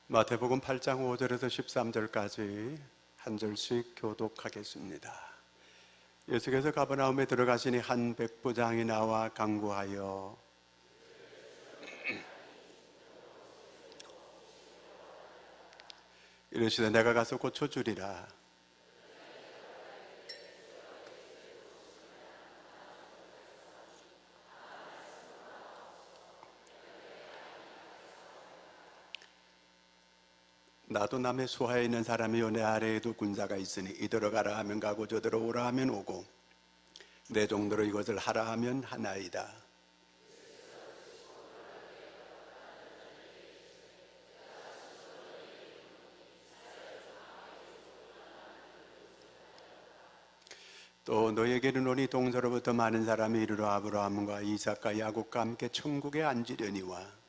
마태복음 8장 5절에서 13절까지 한 절씩 교독하겠습니다. 예수께서 가버나움에 들어가시니 한 백부장이 나와 간구하여 이르시되 내가 가서 고쳐주리라. 나도 남의 수하에 있는 사람이요 내 아래에도 군사가 있으니 이더러 가라 하면 가고 저더러 오라 하면 오고 내 종대로 이것을 하라 하면 하나이다. 또 너에게 이르노니 동서로부터 많은 사람이 이르러 아브라함과 이삭과 야곱과 함께 천국에 앉으려니와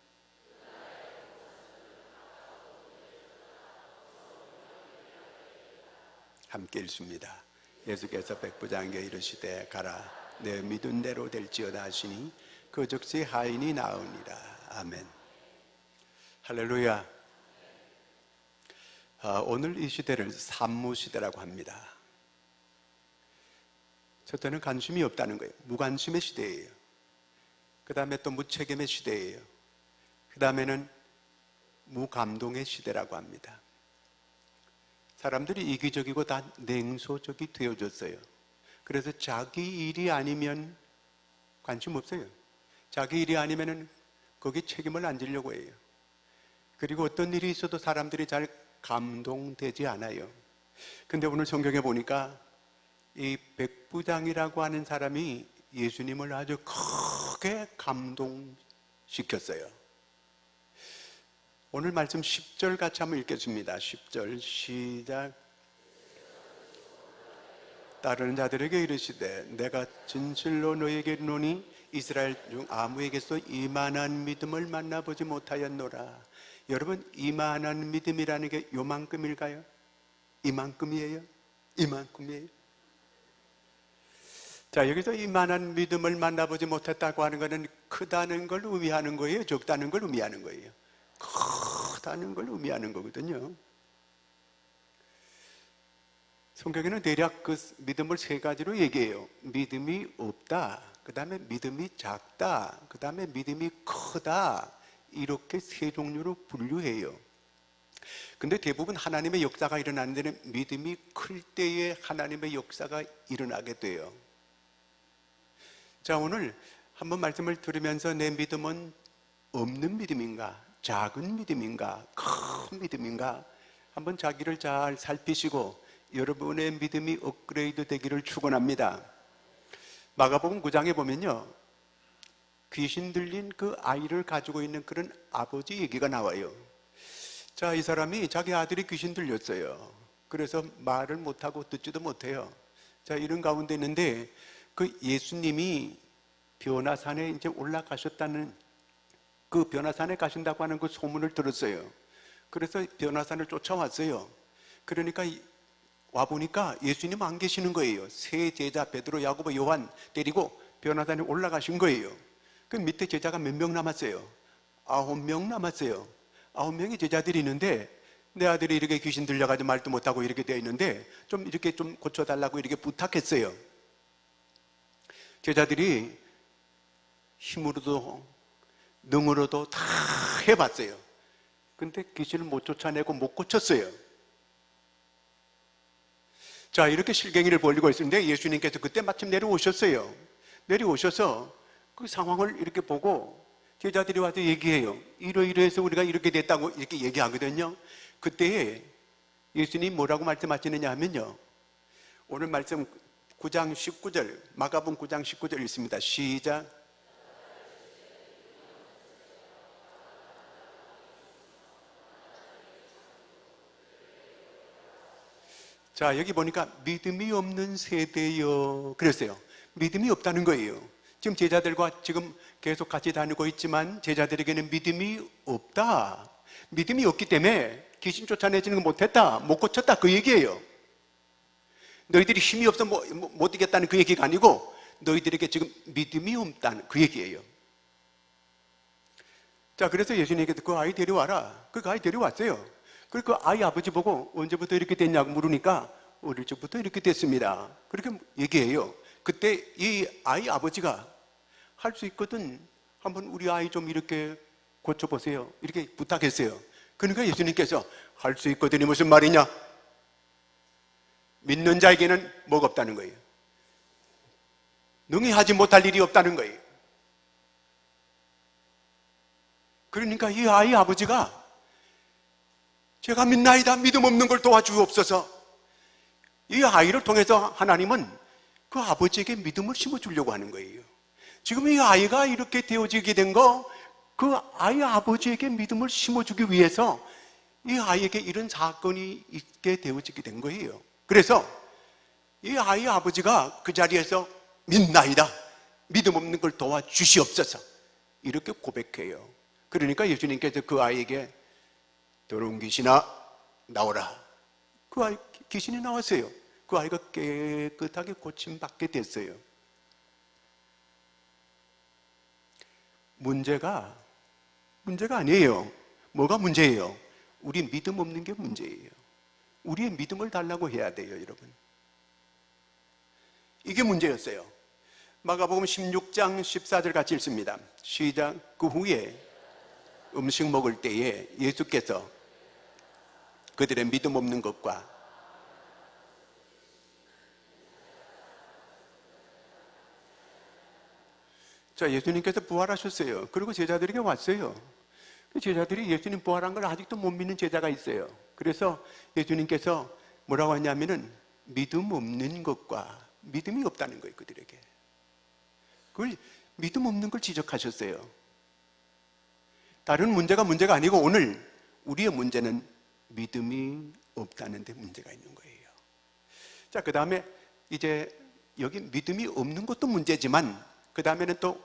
함께 읽습니다. 예수께서 백부장에게 이르시되 가라 내 믿은 대로 될지어다 하시니 그 즉시 하인이 나으니라. 아멘. 할렐루야. 오늘 이 시대를 산무시대라고 합니다. 첫째는 관심이 없다는 거예요. 무관심의 시대예요. 그 다음에 또 무책임의 시대예요. 그 다음에는 무감동의 시대라고 합니다. 사람들이 이기적이고 다 냉소적이 되어졌어요. 그래서 자기 일이 아니면 관심 없어요. 자기 일이 아니면 거기에 책임을 안 지려고 해요. 그리고 어떤 일이 있어도 사람들이 잘 감동되지 않아요. 근데 오늘 성경에 보니까 이 백부장이라고 하는 사람이 예수님을 아주 크게 감동시켰어요. 오늘 말씀 10절 같이 한번 읽겠습니다. 10절 시작. 따르는 자들에게 이르시되 내가 진실로 너에게 이르노니 이스라엘 중 아무에게서 이만한 믿음을 만나보지 못하였노라. 여러분, 이만한 믿음이라는 게 요만큼일까요? 이만큼이에요? 이만큼이에요? 자, 여기서 이만한 믿음을 만나보지 못했다고 하는 것은 크다는 걸 의미하는 거예요? 적다는 걸 의미하는 거예요? 크다는 걸 의미하는 거거든요. 성경에는 대략 그 믿음을 세 가지로 얘기해요. 믿음이 없다, 그 다음에 믿음이 작다, 그 다음에 믿음이 크다, 이렇게 세 종류로 분류해요. 근데 대부분 하나님의 역사가 일어나는 데는 믿음이 클 때에 하나님의 역사가 일어나게 돼요. 자, 오늘 한번 말씀을 들으면서 내 믿음은 없는 믿음인가, 작은 믿음인가, 큰 믿음인가, 한번 자기를 잘 살피시고 여러분의 믿음이 업그레이드 되기를 축원합니다. 마가복음 9장에 보면요, 귀신 들린 그 아이를 가지고 있는 그런 아버지 얘기가 나와요. 자, 이 사람이 자기 아들이 귀신 들렸어요. 그래서 말을 못하고 듣지도 못해요. 자, 이런 가운데 있는데 그 예수님이 변화산에 이제 올라가셨다는, 그 변화산에 가신다고 하는 그 소문을 들었어요. 그래서 변화산을 쫓아왔어요. 그러니까 와보니까 예수님 안 계시는 거예요. 세 제자 베드로, 야고보, 요한 데리고 변화산에 올라가신 거예요. 그 밑에 제자가 몇 명 남았어요? 9명 남았어요. 9명의 제자들이 있는데 내 아들이 이렇게 귀신 들려가지고 말도 못하고 이렇게 되어 있는데 좀 이렇게 좀 고쳐달라고 이렇게 부탁했어요. 제자들이 힘으로도 능으로도 다 해봤어요. 근데 귀신을 못 쫓아내고 못 고쳤어요. 자, 이렇게 실갱이를 벌리고 있었는데 예수님께서 그때 마침 내려오셨어요. 내려오셔서 그 상황을 이렇게 보고 제자들이 와서 얘기해요. 이러이러해서 우리가 이렇게 됐다고 이렇게 얘기하거든요. 그때 예수님 뭐라고 말씀하시느냐 하면요, 오늘 말씀 9장 19절, 마가복음 9장 19절 읽습니다. 시작. 자, 여기 보니까 믿음이 없는 세대여 그랬어요. 믿음이 없다는 거예요. 지금 제자들과 지금 계속 같이 다니고 있지만 제자들에게는 믿음이 없다. 믿음이 없기 때문에 귀신 쫓아내지는 거 못했다, 못 고쳤다, 그 얘기예요. 너희들이 힘이 없어 못 이겼다는 그 얘기가 아니고 너희들에게 지금 믿음이 없다는 그 얘기예요. 자, 그래서 예수님께서 그 아이 데려와라. 그 아이 데려왔어요. 그리고 그 아이 아버지 보고 언제부터 이렇게 됐냐고 물으니까 어릴 적부터 이렇게 됐습니다. 그렇게 얘기해요. 그때 이 아이 아버지가 할 수 있거든. 한번 우리 아이 좀 이렇게 고쳐보세요. 이렇게 부탁했어요. 그러니까 예수님께서 할 수 있거든이 무슨 말이냐? 믿는 자에게는 뭐가 없다는 거예요. 능히 하지 못할 일이 없다는 거예요. 그러니까 이 아이 아버지가 제가 믿나이다, 믿음 없는 걸 도와주옵소서. 이 아이를 통해서 하나님은 그 아버지에게 믿음을 심어주려고 하는 거예요. 지금 이 아이가 이렇게 되어지게 된 거, 그 아이 아버지에게 믿음을 심어주기 위해서 이 아이에게 이런 사건이 있게 되어지게 된 거예요. 그래서 이 아이 아버지가 그 자리에서 믿나이다, 믿음 없는 걸 도와주시옵소서, 이렇게 고백해요. 그러니까 예수님께서 그 아이에게 더러운 귀신아 나오라. 그 아이 귀신이 나왔어요. 그 아이가 깨끗하게 고침받게 됐어요. 문제가 아니에요. 뭐가 문제예요? 우리 믿음 없는 게 문제예요. 우리의 믿음을 달라고 해야 돼요, 여러분. 이게 문제였어요. 마가복음 16장 14절 같이 읽습니다. 시작. 그 후에 음식 먹을 때에 예수께서 그들의 믿음 없는 것과 자, 예수님께서 부활하셨어요. 그리고 제자들에게 왔어요. 제자들이 예수님 부활한 걸 아직도 못 믿는 제자가 있어요. 그래서 예수님께서 뭐라고 하냐면은 믿음 없는 것과 믿음이 없다는 거예요, 그들에게. 그걸 믿음 없는 걸 지적하셨어요. 다른 문제가 아니고 오늘 우리의 문제는 믿음이 없다는 데 문제가 있는 거예요. 자, 그 다음에 이제 여기 믿음이 없는 것도 문제지만 그 다음에는 또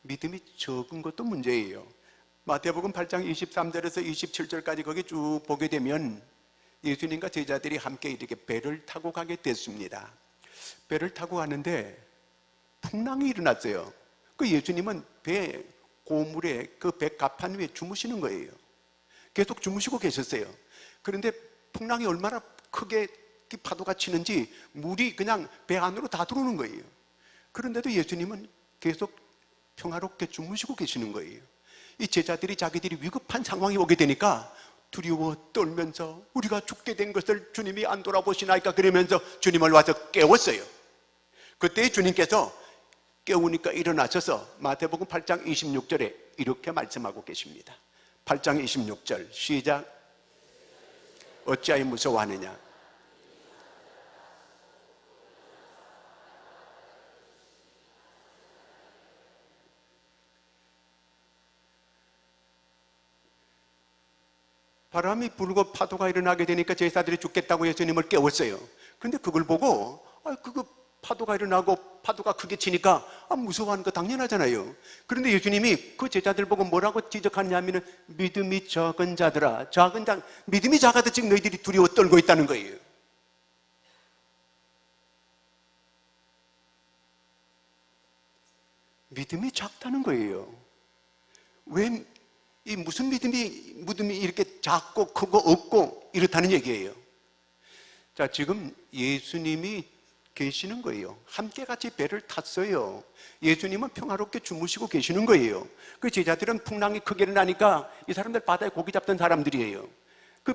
믿음이 적은 것도 문제예요. 마태복음 8장 23절에서 27절까지 거기 쭉 보게 되면 예수님과 제자들이 함께 이렇게 배를 타고 가게 됐습니다. 배를 타고 가는데 풍랑이 일어났어요. 그 예수님은 배 고물에 그 배 갑판 위에 주무시는 거예요. 계속 주무시고 계셨어요. 그런데 풍랑이 얼마나 크게 파도가 치는지 물이 그냥 배 안으로 다 들어오는 거예요. 그런데도 예수님은 계속 평화롭게 주무시고 계시는 거예요. 이 제자들이 자기들이 위급한 상황이 오게 되니까 두려워 떨면서 우리가 죽게 된 것을 주님이 안 돌아보시나이까 그러면서 주님을 와서 깨웠어요. 그때 주님께서 깨우니까 일어나셔서 마태복음 8장 26절에 이렇게 말씀하고 계십니다. 8장 26절 시작. 어찌하여 무서워하느냐? 바람이 불고 파도가 일어나게 되니까 제자들이 죽겠다고 예수님을 깨웠어요. 그런데 그걸 보고 그거 파도가 일어나고 파도가 크게 치니까 무서워하는 거 당연하잖아요. 그런데 예수님이 그 제자들 보고 뭐라고 지적하냐면은 믿음이 적은 자들아, 믿음이 작아도 지금 너희들이 두려워 떨고 있다는 거예요. 믿음이 작다는 거예요. 왜 이 무슨 믿음이 이렇게 작고 크고 없고 이렇다는 얘기예요. 자, 지금 예수님이 계시는 거예요. 함께 같이 배를 탔어요. 예수님은 평화롭게 주무시고 계시는 거예요. 그 제자들은 풍랑이 크게 일어나니까 이 사람들 바다에 고기 잡던 사람들이에요. 그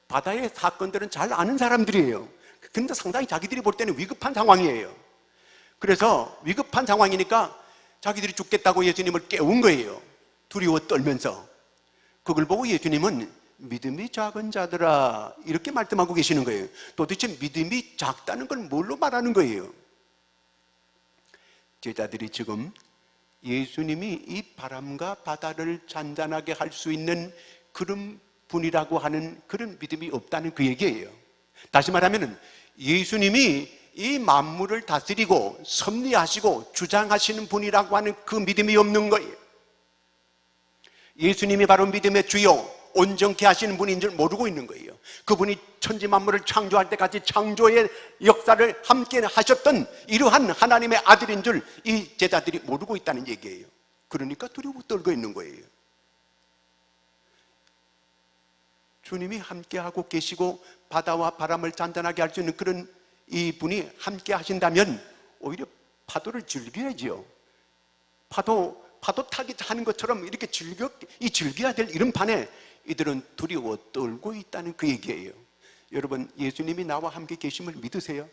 바다의 사건들은 잘 아는 사람들이에요. 근데 상당히 자기들이 볼 때는 위급한 상황이에요. 그래서 위급한 상황이니까 자기들이 죽겠다고 예수님을 깨운 거예요. 두려워 떨면서. 그걸 보고 예수님은 믿음이 작은 자들아 이렇게 말씀하고 계시는 거예요. 도대체 믿음이 작다는 건 뭘로 말하는 거예요? 제자들이 지금 예수님이 이 바람과 바다를 잔잔하게 할 수 있는 그런 분이라고 하는 그런 믿음이 없다는 그 얘기예요. 다시 말하면 예수님이 이 만물을 다스리고 섭리하시고 주장하시는 분이라고 하는 그 믿음이 없는 거예요. 예수님이 바로 믿음의 주요 온전케 하시는 분인 줄 모르고 있는 거예요. 그분이 천지 만물을 창조할 때까지 창조의 역사를 함께 하셨던 이러한 하나님의 아들인 줄 이 제자들이 모르고 있다는 얘기예요. 그러니까 두려워 떨고 있는 거예요. 주님이 함께하고 계시고 바다와 바람을 잔잔하게 할 수 있는 그런 이분이 함께 하신다면 오히려 파도를 즐겨야지요. 파도 타기 하는 것처럼 이렇게 즐겨야 될 이런 판에 이들은 두려워 떨고 있다는 그 얘기예요. 여러분, 예수님이 나와 함께 계심을 믿으세요?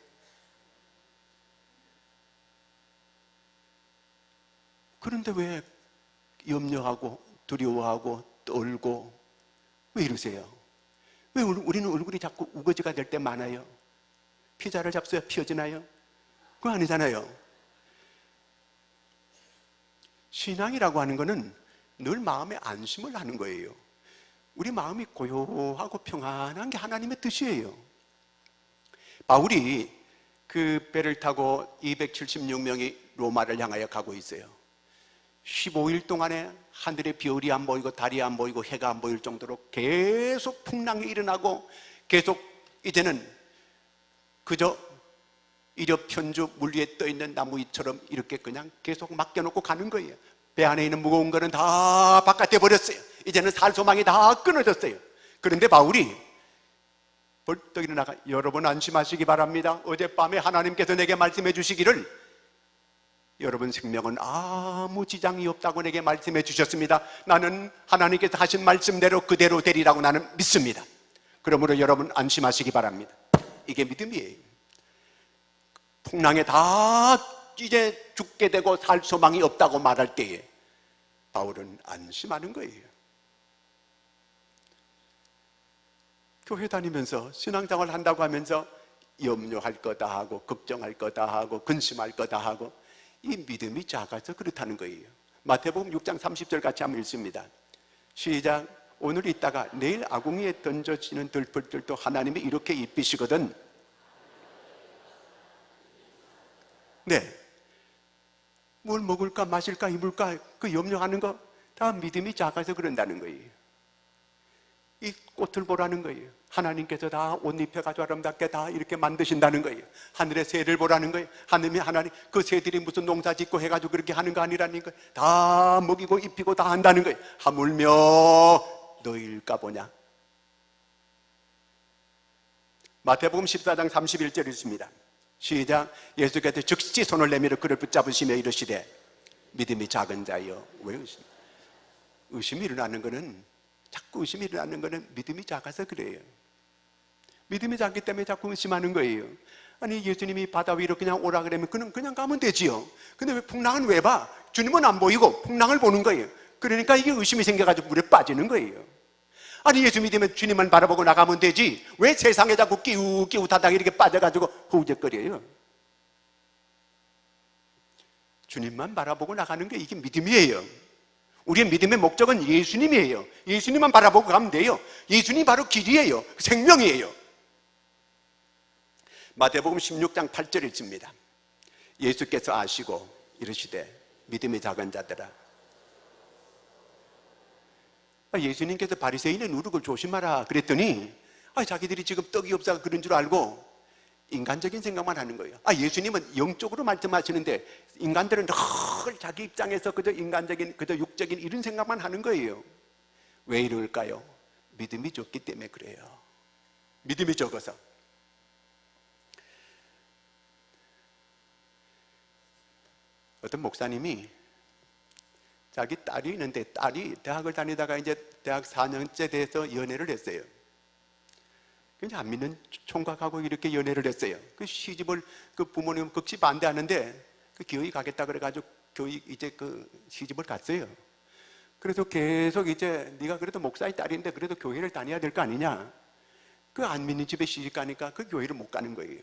그런데 왜 염려하고 두려워하고 떨고 왜 이러세요? 왜 우리는 얼굴이 자꾸 우거지가 될 때 많아요? 피자를 잡숴야 피어지나요? 그거 아니잖아요. 신앙이라고 하는 것은 늘 마음에 안심을 하는 거예요. 우리 마음이 고요하고 평안한 게 하나님의 뜻이에요. 바울이 그 배를 타고 276명이 로마를 향하여 가고 있어요. 15일 동안에 하늘에 별이 안 보이고 달이 안 보이고 해가 안 보일 정도로 계속 풍랑이 일어나고 계속 이제는 그저 이력편주 물 위에 떠있는 나무잎처럼 이렇게 그냥 계속 맡겨놓고 가는 거예요. 배 안에 있는 무거운 거는 다 바깥에 버렸어요. 이제는 살 소망이 다 끊어졌어요. 그런데 바울이 벌떡 일어나가, 여러분 안심하시기 바랍니다. 어젯밤에 하나님께서 내게 말씀해 주시기를 여러분 생명은 아무 지장이 없다고 내게 말씀해 주셨습니다. 나는 하나님께서 하신 말씀대로 그대로 되리라고 나는 믿습니다. 그러므로 여러분 안심하시기 바랍니다. 이게 믿음이에요. 풍랑에 다 이제 죽게 되고 살 소망이 없다고 말할 때에 바울은 안심하는 거예요. 교회 다니면서 신앙생활 한다고 하면서 염려할 거다 하고 걱정할 거다 하고 근심할 거다 하고 이 믿음이 작아서 그렇다는 거예요. 마태복음 6장 30절 같이 한번 읽습니다. 시작. 오늘 있다가 내일 아궁이에 던져지는 들풀들도 하나님이 이렇게 입히시거든. 네, 뭘 먹을까 마실까 입을까 그 염려하는 거 다 믿음이 작아서 그런다는 거예요. 이 꽃을 보라는 거예요. 하나님께서 다 옷 입혀가지고 아름답게 다 이렇게 만드신다는 거예요. 하늘의 새를 보라는 거예요. 하나님 그 새들이 무슨 농사 짓고 해가지고 그렇게 하는 거 아니라는 거예요. 다 먹이고 입히고 다 한다는 거예요. 하물며 너희일까 보냐. 마태복음 14장 31절 있습니다. 시작. 예수께서 즉시 손을 내밀어 그를 붙잡으시며 이르시되 믿음이 작은 자여 왜 의심? 의심이 일어나는 거는 자꾸 의심이 일어나는 거는 믿음이 작아서 그래요. 믿음이 작기 때문에 자꾸 의심하는 거예요. 아니 예수님이 바다 위로 그냥 오라 그러면 그냥 가면 되지요. 근데 왜 풍랑은 왜 봐? 주님은 안 보이고 풍랑을 보는 거예요. 그러니까 이게 의심이 생겨가지고 물에 빠지는 거예요. 아니 예수 믿으면 주님만 바라보고 나가면 되지 왜 세상에 자꾸 끼우다가 이렇게 빠져가지고 허우적거려요? 주님만 바라보고 나가는 게 이게 믿음이에요. 우리의 믿음의 목적은 예수님이에요. 예수님만 바라보고 가면 돼요. 예수님이 바로 길이에요. 생명이에요. 마태복음 16장 8절 읽습니다. 예수께서 아시고 이르시되 믿음이 작은 자들아. 예수님께서 바리새인의 누룩을 조심하라 그랬더니 자기들이 지금 떡이 없어서 그런 줄 알고 인간적인 생각만 하는 거예요. 예수님은 영적으로 말씀하시는데 인간들은 늘 자기 입장에서 그저 인간적인 그저 육적인 이런 생각만 하는 거예요. 왜 이럴까요? 믿음이 적기 때문에 그래요. 믿음이 적어서. 어떤 목사님이 자기 딸이 있는데 딸이 대학을 다니다가 이제 대학 4년째 돼서 연애를 했어요. 그냥 안 믿는 총각하고 이렇게 연애를 했어요. 그 시집을 그 부모님 극시 반대하는데 그 교회 가겠다 그래가지고 교회 이제 그 시집을 갔어요. 그래서 계속 이제 네가 그래도 목사의 딸인데 그래도 교회를 다녀야 될 거 아니냐. 그 안 믿는 집에 시집 가니까 그 교회를 못 가는 거예요.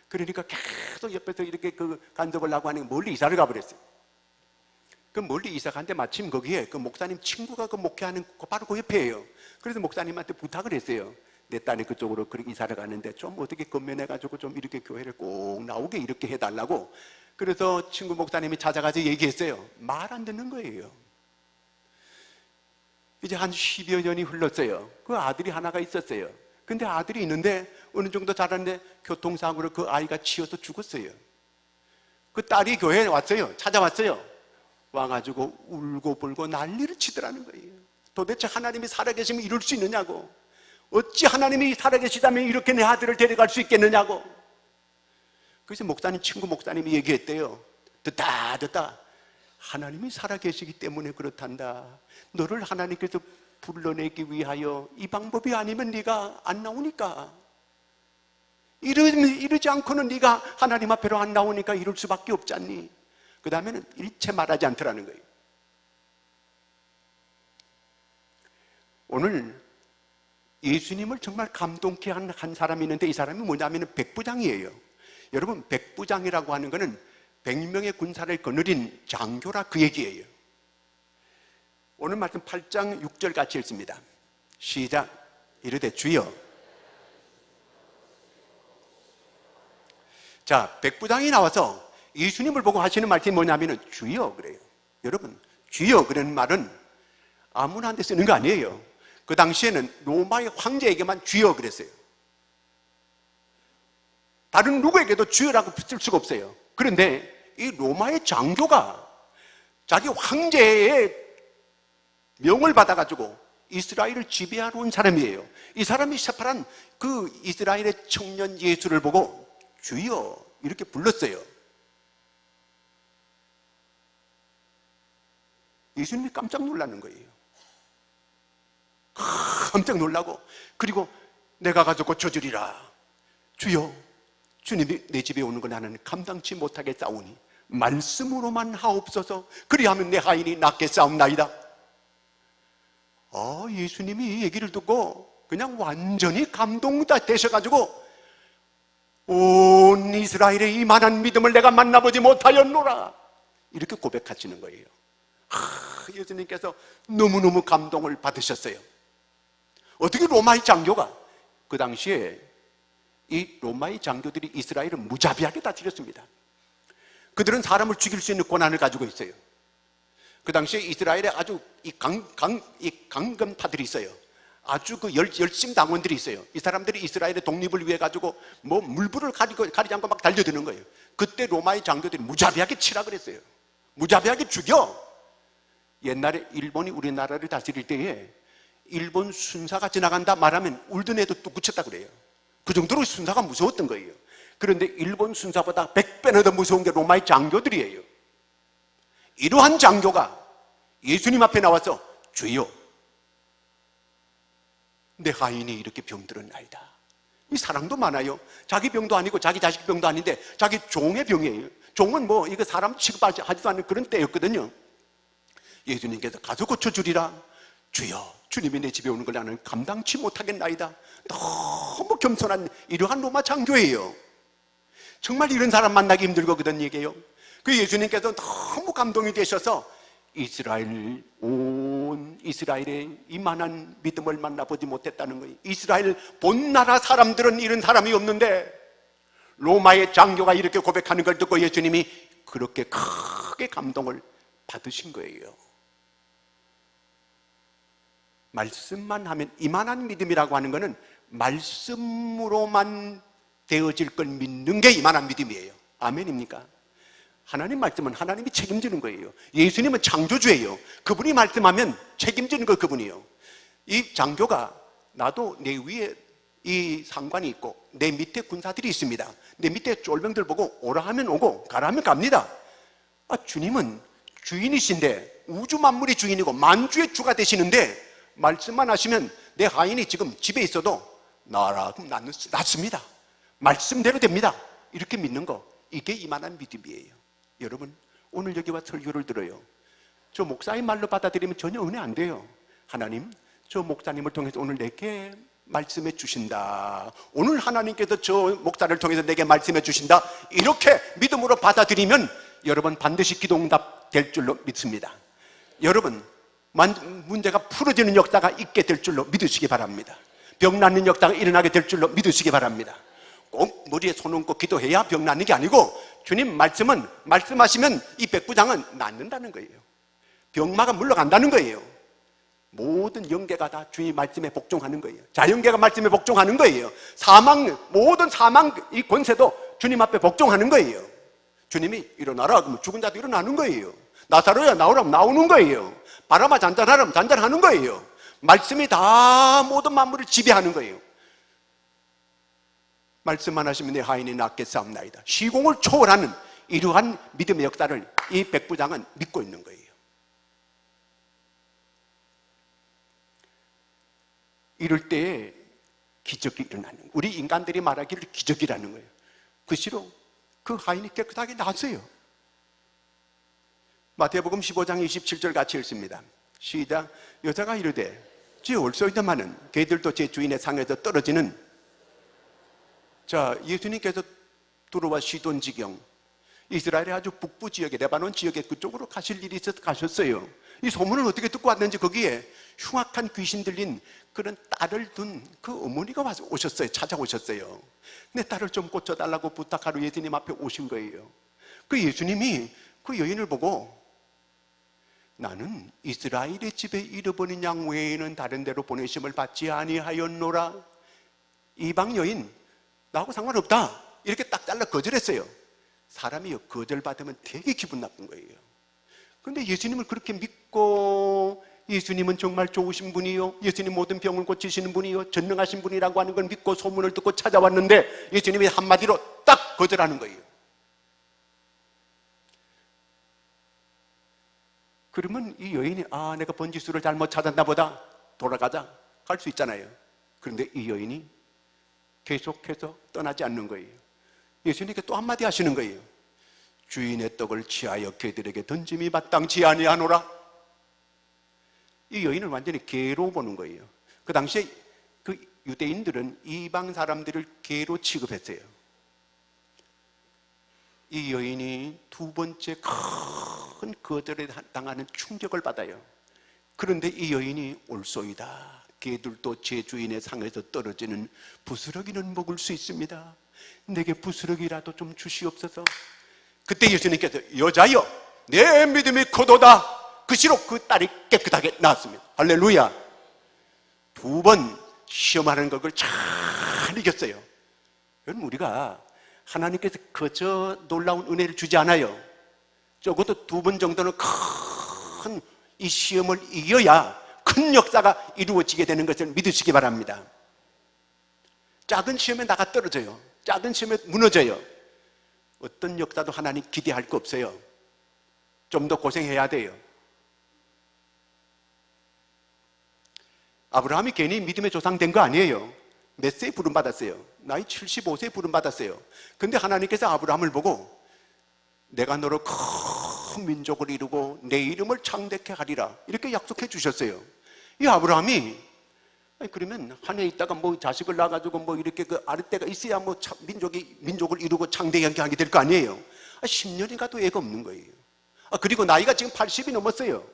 그러니까 계속 옆에서 이렇게 그 간섭을 하고 하니까 멀리 이사를 가버렸어요. 그 멀리 이사 갔는데 마침 거기에 그 목사님 친구가 그 목회하는 바로 그 옆에예요. 그래서 목사님한테 부탁을 했어요. 내 딸이 그쪽으로 그렇게 이사를 가는데 좀 어떻게 건면해가지고 좀 이렇게 교회를 꼭 나오게 이렇게 해달라고. 그래서 친구 목사님이 찾아가서 얘기했어요. 말 안 듣는 거예요. 이제 한 10여 년이 흘렀어요. 그 아들이 하나가 있었어요. 근데 아들이 있는데 어느 정도 자랐는데 교통사고로 그 아이가 치여서 죽었어요. 그 딸이 교회에 왔어요. 찾아왔어요. 와가지고 울고 불고 난리를 치더라는 거예요. 도대체 하나님이 살아계시면 이럴 수 있느냐고. 어찌 하나님이 살아계시다면 이렇게 내 아들을 데려갈 수 있겠느냐고. 그래서 친구 목사님이 얘기했대요. 듣다 하나님이 살아계시기 때문에 그렇단다. 너를 하나님께서 불러내기 위하여 이 방법이 아니면 네가 안 나오니까, 이러지 않고는 네가 하나님 앞으로 안 나오니까 이럴 수밖에 없지 않니. 그 다음에는 일체 말하지 않더라는 거예요. 오늘 예수님을 정말 감동케 한 사람이 있는데, 이 사람이 뭐냐면 백부장이에요. 여러분, 백부장이라고 하는 것은 100명의 군사를 거느린 장교라 그 얘기예요. 오늘 말씀 8장 6절 같이 읽습니다. 시작. 이르되 주여. 자, 백부장이 나와서 예수님을 보고 하시는 말씀이 뭐냐면 주여 그래요. 여러분, 주여 그런 말은 아무나 한테 쓰는 거 아니에요. 그 당시에는 로마의 황제에게만 주여 그랬어요. 다른 누구에게도 주여라고 쓸 수가 없어요. 그런데 이 로마의 장교가 자기 황제의 명을 받아가지고 이스라엘을 지배하러 온 사람이에요. 이 사람이 새파란 그 이스라엘의 청년 예수를 보고 주여 이렇게 불렀어요. 예수님이 깜짝 놀라는 거예요. 깜짝 놀라고, 그리고 내가 가서 고쳐주리라. 주여, 주님이 내 집에 오는 걸 나는 감당치 못하겠사오니 말씀으로만 하옵소서. 그리하면 내 하인이 낫겠사옵나이다. 예수님이 이 얘기를 듣고 그냥 완전히 감동되셔가지고 온 이스라엘의 이만한 믿음을 내가 만나보지 못하였노라 이렇게 고백하시는 거예요. 예수님께서 너무너무 감동을 받으셨어요. 어떻게 로마의 장교가, 그 당시에 이 로마의 장교들이 이스라엘을 무자비하게 다스렸습니다. 그들은 사람을 죽일 수 있는 권한을 가지고 있어요. 그 당시에 이스라엘에 아주 강건파들이 있어요. 아주 그 열심 당원들이 있어요. 이 사람들이 이스라엘의 독립을 위해 가지고 뭐 물불을 가리지 않고 막 달려드는 거예요. 그때 로마의 장교들이 무자비하게 치라 그랬어요. 무자비하게 죽여. 옛날에 일본이 우리나라를 다스릴 때에 일본 순사가 지나간다 말하면 울던 애도 또 붙였다 그래요. 그 정도로 순사가 무서웠던 거예요. 그런데 일본 순사보다 100배나 더 무서운 게 로마의 장교들이에요. 이러한 장교가 예수님 앞에 나와서 주여, 내 하인이 이렇게 병들었나이다. 이 사랑도 많아요. 자기 병도 아니고 자기 자식 병도 아닌데 자기 종의 병이에요. 종은 뭐 이거 사람 취급하지도 않는 그런 때였거든요. 예수님께서 가서 고쳐주리라. 주여, 주님이 내 집에 오는 걸 나는 감당치 못하겠나이다. 너무 겸손한 이러한 로마 장교예요. 정말 이런 사람 만나기 힘들거든 얘기예요. 그 예수님께서 너무 감동이 되셔서 온 이스라엘의 이만한 믿음을 만나보지 못했다는 거예요. 이스라엘 본나라 사람들은 이런 사람이 없는데 로마의 장교가 이렇게 고백하는 걸 듣고 예수님이 그렇게 크게 감동을 받으신 거예요. 말씀만 하면, 이만한 믿음이라고 하는 것은 말씀으로만 되어질 걸 믿는 게 이만한 믿음이에요. 아멘입니까? 하나님 말씀은 하나님이 책임지는 거예요. 예수님은 창조주예요. 그분이 말씀하면 책임지는 거 그분이에요. 이 장교가, 나도 내 위에 이 상관이 있고 내 밑에 군사들이 있습니다. 내 밑에 쫄병들 보고 오라 하면 오고 가라 하면 갑니다. 주님은 주인이신데, 우주 만물의 주인이고 만주의 주가 되시는데 말씀만 하시면 내 하인이 지금 집에 있어도 나라 그럼 낫습니다. 말씀대로 됩니다. 이렇게 믿는 거, 이게 이만한 믿음이에요. 여러분, 오늘 여기 와 설교를 들어요. 저 목사의 말로 받아들이면 전혀 은혜 안 돼요. 하나님, 저 목사님을 통해서 오늘 내게 말씀해 주신다. 오늘 하나님께서 저 목사를 통해서 내게 말씀해 주신다. 이렇게 믿음으로 받아들이면 여러분 반드시 기도응답 될 줄로 믿습니다. 여러분, 문제가 풀어지는 역사가 있게 될 줄로 믿으시기 바랍니다. 병 낫는 역사가 일어나게 될 줄로 믿으시기 바랍니다. 꼭 머리에 손 얹고 기도해야 병 낫는 게 아니고, 주님 말씀은, 말씀하시면 이 백부장은 낫는다는 거예요. 병마가 물러간다는 거예요. 모든 영계가 다 주님 말씀에 복종하는 거예요. 자연계가 말씀에 복종하는 거예요. 모든 사망 이 권세도 주님 앞에 복종하는 거예요. 주님이 일어나라 그러면 죽은 자도 일어나는 거예요. 나사로야 나오라면 나오는 거예요. 바람아 잔잔하라면 잔잔하는 거예요. 말씀이 다 모든 만물을 지배하는 거예요. 말씀만 하시면 내 하인이 낫게 싸움나이다. 시공을 초월하는 이러한 믿음의 역사를 이 백부장은 믿고 있는 거예요. 이럴 때에 기적이 일어나는 거예요. 우리 인간들이 말하기를 기적이라는 거예요. 그 시로 그 하인이 깨끗하게 나았어요. 마태복음 15장 27절 같이 읽습니다. 시작. 여자가 이르되 지 올소이다마는 걔들도 제 주인의 상에서 떨어지는. 자, 예수님께서 두로와 시돈 지경, 이스라엘의 아주 북부 지역에, 레바논 지역에 그쪽으로 가실 일이 있어서 가셨어요. 이 소문을 어떻게 듣고 왔는지 거기에 흉악한 귀신 들린 그런 딸을 둔 그 어머니가 와서 오셨어요. 찾아오셨어요. 내 딸을 좀 고쳐달라고 부탁하러 예수님 앞에 오신 거예요. 그 예수님이 그 여인을 보고 나는 이스라엘의 집에 잃어버린 양 외에는 다른 데로 보내심을 받지 아니하였노라. 이방 여인 나하고 상관없다 이렇게 딱 잘라 거절했어요. 사람이 거절받으면 되게 기분 나쁜 거예요. 그런데 예수님을 그렇게 믿고 예수님은 정말 좋으신 분이요, 예수님 모든 병을 고치시는 분이요, 전능하신 분이라고 하는 걸 믿고 소문을 듣고 찾아왔는데 예수님이 한마디로 딱 거절하는 거예요. 그러면 이 여인이 내가 번지수를 잘못 찾았나 보다, 돌아가자 갈 수 있잖아요. 그런데 이 여인이 계속해서 떠나지 않는 거예요. 예수님께 또 한마디 하시는 거예요. 주인의 떡을 취하여 개들에게 던짐이 마땅치 아니하노라. 이 여인을 완전히 개로 보는 거예요. 그 당시에 그 유대인들은 이방 사람들을 개로 취급했어요. 이 여인이 두 번째 큰 거절에 당하는 충격을 받아요. 그런데 이 여인이 올소이다. 개들도 제 주인의 상에서 떨어지는 부스러기는 먹을 수 있습니다. 내게 부스러기라도 좀 주시옵소서. 그때 예수님께서 여자여 내 믿음이 크도다. 그 시로 그 딸이 깨끗하게 나왔습니다. 할렐루야. 두 번 시험하는 것을 잘 이겼어요. 여러분, 우리가 하나님께서 그저 놀라운 은혜를 주지 않아요. 적어도 두 번 정도는 큰 이 시험을 이겨야 큰 역사가 이루어지게 되는 것을 믿으시기 바랍니다. 작은 시험에 나가 떨어져요. 작은 시험에 무너져요. 어떤 역사도 하나님 기대할 거 없어요. 좀 더 고생해야 돼요. 아브라함이 괜히 믿음의 조상 된 거 아니에요. 몇 세에 부름받았어요? 나이 75세에 부름받았어요. 근데 하나님께서 아브라함을 보고 내가 너로 큰 민족을 이루고 내 이름을 창대케 하리라 이렇게 약속해 주셨어요. 이 아브라함이 그러면 한 해 있다가 뭐 자식을 낳아가지고 뭐 이렇게 그 아랫대가 있어야 뭐 민족을 이루고 창대하게 하게 될 거 아니에요. 10년이 가도 애가 없는 거예요. 그리고 나이가 지금 80이 넘었어요.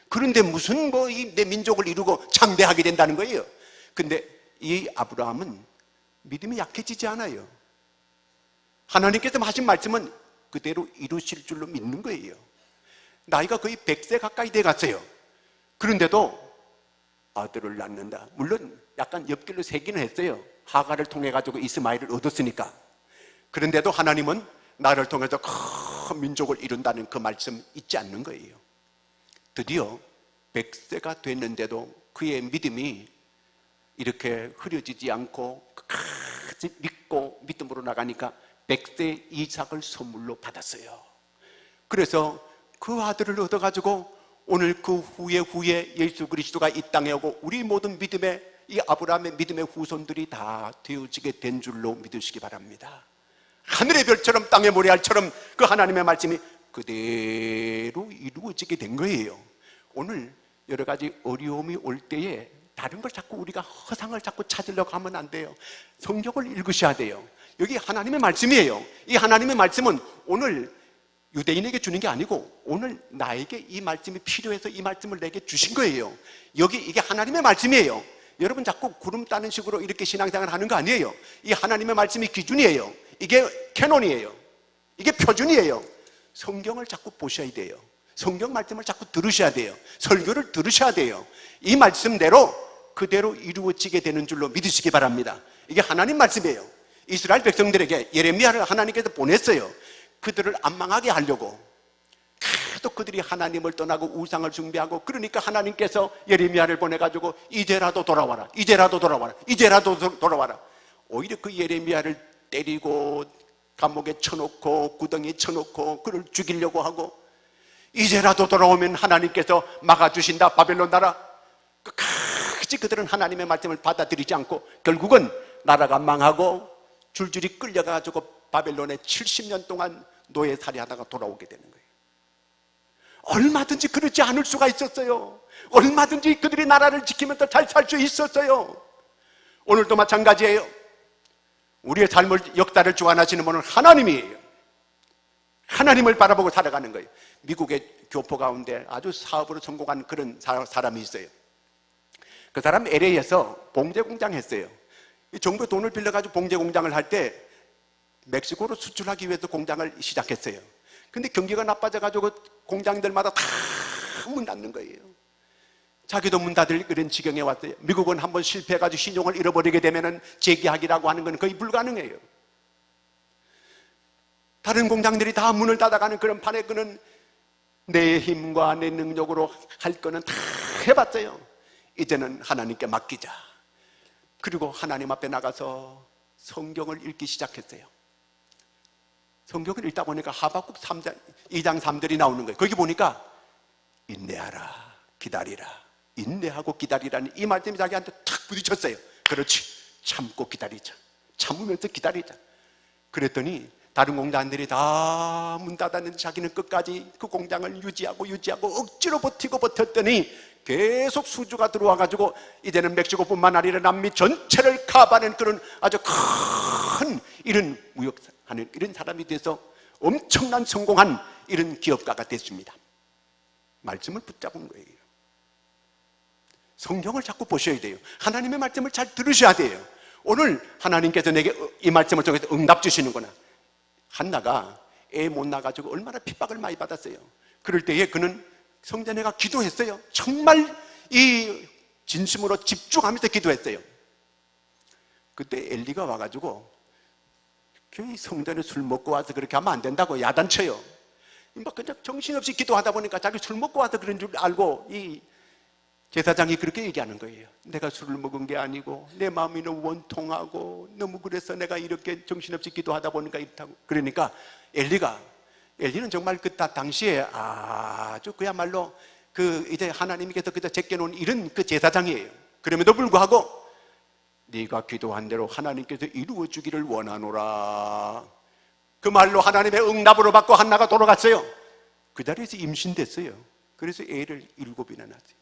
그런데 무슨 뭐 내 민족을 이루고 창대하게 된다는 거예요. 근데 이 아브라함은 믿음이 약해지지 않아요. 하나님께서 하신 말씀은 그대로 이루실 줄로 믿는 거예요. 나이가 거의 100세 가까이 돼 갔어요. 그런데도 아들을 낳는다. 물론 약간 옆길로 새기는 했어요. 하가를 통해 가지고 이스마엘을 얻었으니까. 그런데도 하나님은 나를 통해서 큰 민족을 이룬다는 그 말씀 잊지 않는 거예요. 드디어 100세가 됐는데도 그의 믿음이 이렇게 흐려지지 않고 끝까지 믿고 믿음으로 나가니까 100세 이삭을 선물로 받았어요. 그래서 그 아들을 얻어가지고 오늘 그 후에 예수 그리스도가 이 땅에 오고 우리 모든 믿음의 이 아브라함의 믿음의 후손들이 다 되어지게 된 줄로 믿으시기 바랍니다. 하늘의 별처럼 땅의 모래알처럼 그 하나님의 말씀이 그대로 이루어지게 된 거예요. 오늘 여러 가지 어려움이 올 때에 다른 걸 자꾸 우리가 허상을 자꾸 찾으려고 하면 안 돼요. 성경을 읽으셔야 돼요. 여기 하나님의 말씀이에요. 이 하나님의 말씀은 오늘 유대인에게 주는 게 아니고 오늘 나에게 이 말씀이 필요해서 이 말씀을 내게 주신 거예요. 이게 하나님의 말씀이에요. 여러분 자꾸 구름 따는 식으로 이렇게 신앙생활 하는 거 아니에요. 이 하나님의 말씀이 기준이에요. 이게 캐논이에요. 이게 표준이에요. 성경을 자꾸 보셔야 돼요. 성경 말씀을 자꾸 들으셔야 돼요. 설교를 들으셔야 돼요. 이 말씀대로 그대로 이루어지게 되는 줄로 믿으시기 바랍니다. 이게 하나님 말씀이에요. 이스라엘 백성들에게 예레미야를 하나님께서 보냈어요. 그들을 안 망하게 하려고 계속 그들이 하나님을 떠나고 우상을 숭배하고, 그러니까 하나님께서 예레미야를 보내가지고 이제라도 돌아와라, 이제라도 돌아와라, 이제라도 돌아와라. 오히려 그 예레미야를 때리고 감옥에 쳐놓고 구덩이에 쳐놓고 그를 죽이려고 하고, 이제라도 돌아오면 하나님께서 막아주신다, 바벨론 나라. 끝까지 그들은 하나님의 말씀을 받아들이지 않고 결국은 나라가 망하고 줄줄이 끌려가지고 바벨론에 70년 동안 노예살이하다가 돌아오게 되는 거예요. 얼마든지 그러지 않을 수가 있었어요. 얼마든지 그들이 나라를 지키면서 잘 살 수 있었어요. 오늘도 마찬가지예요. 우리의 삶을, 역사를 주관하시는 분은 하나님이에요. 하나님을 바라보고 살아가는 거예요. 미국의 교포 가운데 아주 사업으로 성공한 그런 사람이 있어요. 그 사람 LA에서 봉제 공장 했어요. 정부의 돈을 빌려가지고 봉제 공장을 할 때 멕시코로 수출하기 위해서 공장을 시작했어요. 근데 경기가 나빠져가지고 공장들마다 다 문 닫는 거예요. 자기도 문 닫을 그런 지경에 왔어요. 미국은 한번 실패해가지고 신용을 잃어버리게 되면 재계약이라고 하는 건 거의 불가능해요. 다른 공장들이 다 문을 닫아가는 그런 판에 그는 내 힘과 내 능력으로 할 거는 다 해봤어요. 이제는 하나님께 맡기자. 그리고 하나님 앞에 나가서 성경을 읽기 시작했어요. 성경을 읽다 보니까 하박국 2장 3절이 나오는 거예요. 거기 보니까 인내하라, 기다리라, 인내하고 기다리라는 이 말씀이 자기한테 탁 부딪혔어요. 그렇지, 참고 기다리자, 참으면서 기다리자. 그랬더니 다른 공장들이 다 문 닫았는데 자기는 끝까지 그 공장을 유지하고 억지로 버텼더니 계속 수주가 들어와가지고 이제는 멕시코뿐만 아니라 남미 전체를 커버하는 그런 아주 큰 이런 무역하는 이런 사람이 돼서 엄청난 성공한 이런 기업가가 됐습니다. 말씀을 붙잡은 거예요. 성경을 자꾸 보셔야 돼요. 하나님의 말씀을 잘 들으셔야 돼요. 오늘 하나님께서 내게 이 말씀을 통해서 응답 주시는구나. 한나가 애 못 낳아가지고 얼마나 핍박을 많이 받았어요. 그럴 때에 그는 성전에 가 기도했어요. 정말 이 진심으로 집중하면서 기도했어요. 그때 엘리가 와가지고 교회 성전에 술 먹고 와서 그렇게 하면 안 된다고 야단쳐요. 막 그냥 정신없이 기도하다 보니까 자기 술 먹고 와서 그런 줄 알고 이 제사장이 그렇게 얘기하는 거예요. 내가 술을 먹은 게 아니고 내 마음이 너무 원통하고 너무 그래서 내가 이렇게 정신없이 기도하다 보니까 이렇다고. 그러니까 엘리는 정말 그 당시에 아주 그야말로 그 이제 하나님께서 그저 제껴놓은 이런 그 제사장이에요. 그럼에도 불구하고 네가 기도한 대로 하나님께서 이루어 주기를 원하노라. 그 말로 하나님의 응답으로 받고 한나가 돌아갔어요. 그 자리에서 임신됐어요. 그래서 애를 7이나 낳았어요.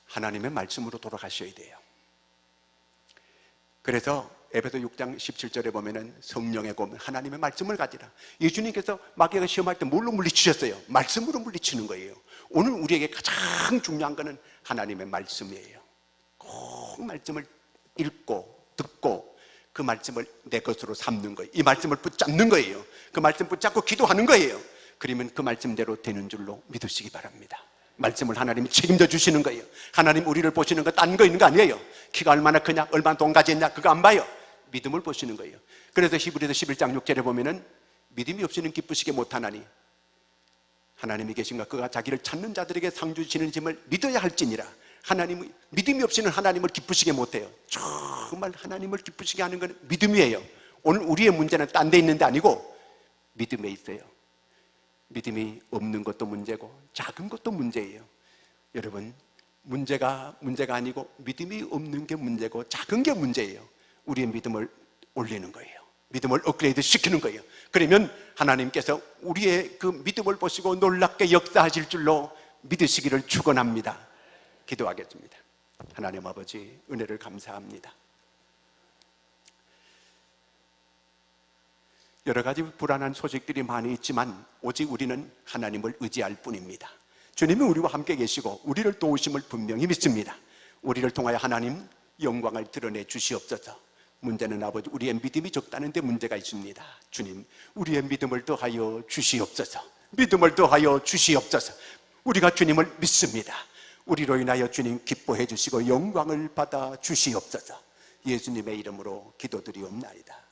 하나님의 말씀으로 돌아가셔야 돼요. 그래서 에베소 6장 17절에 보면은 성령의 검, 하나님의 말씀을 가지라. 예수님께서 마귀가 시험할 때 뭘로 물리치셨어요? 말씀으로 물리치는 거예요. 오늘 우리에게 가장 중요한 것은 하나님의 말씀이에요. 꼭 말씀을 읽고 듣고 그 말씀을 내 것으로 삼는 거예요. 이 말씀을 붙잡는 거예요. 그 말씀 붙잡고 기도하는 거예요. 그러면 그 말씀대로 되는 줄로 믿으시기 바랍니다. 말씀을 하나님이 책임져 주시는 거예요. 하나님 우리를 보시는 거 딴 거 있는 거 아니에요. 키가 얼마나 크냐, 얼마나 돈 가졌냐 그거 안 봐요. 믿음을 보시는 거예요. 그래서 히브리서 11장 6절에 보면은 믿음이 없이는 기쁘시게 못하나니 하나님이 계신가 그가 자기를 찾는 자들에게 상 주시는 짐을 믿어야 할지니라. 하나님이 믿음이 없이는 하나님을 기쁘시게 못해요. 정말 하나님을 기쁘시게 하는 건 믿음이에요. 오늘 우리의 문제는 딴 데 있는 데 아니고 믿음에 있어요. 믿음이 없는 것도 문제고 작은 것도 문제예요. 여러분, 문제가 아니고 믿음이 없는 게 문제고 작은 게 문제예요. 우리의 믿음을 올리는 거예요. 믿음을 업그레이드 시키는 거예요. 그러면 하나님께서 우리의 그 믿음을 보시고 놀랍게 역사하실 줄로 믿으시기를 축원합니다. 기도하겠습니다. 하나님 아버지, 은혜를 감사합니다. 여러 가지 불안한 소식들이 많이 있지만 오직 우리는 하나님을 의지할 뿐입니다. 주님이 우리와 함께 계시고 우리를 도우심을 분명히 믿습니다. 우리를 통하여 하나님 영광을 드러내 주시옵소서. 문제는 아버지 우리의 믿음이 적다는 데 문제가 있습니다. 주님, 우리의 믿음을 더하여 주시옵소서. 믿음을 더하여 주시옵소서. 우리가 주님을 믿습니다. 우리로 인하여 주님 기뻐해 주시고 영광을 받아 주시옵소서. 예수님의 이름으로 기도드리옵나이다.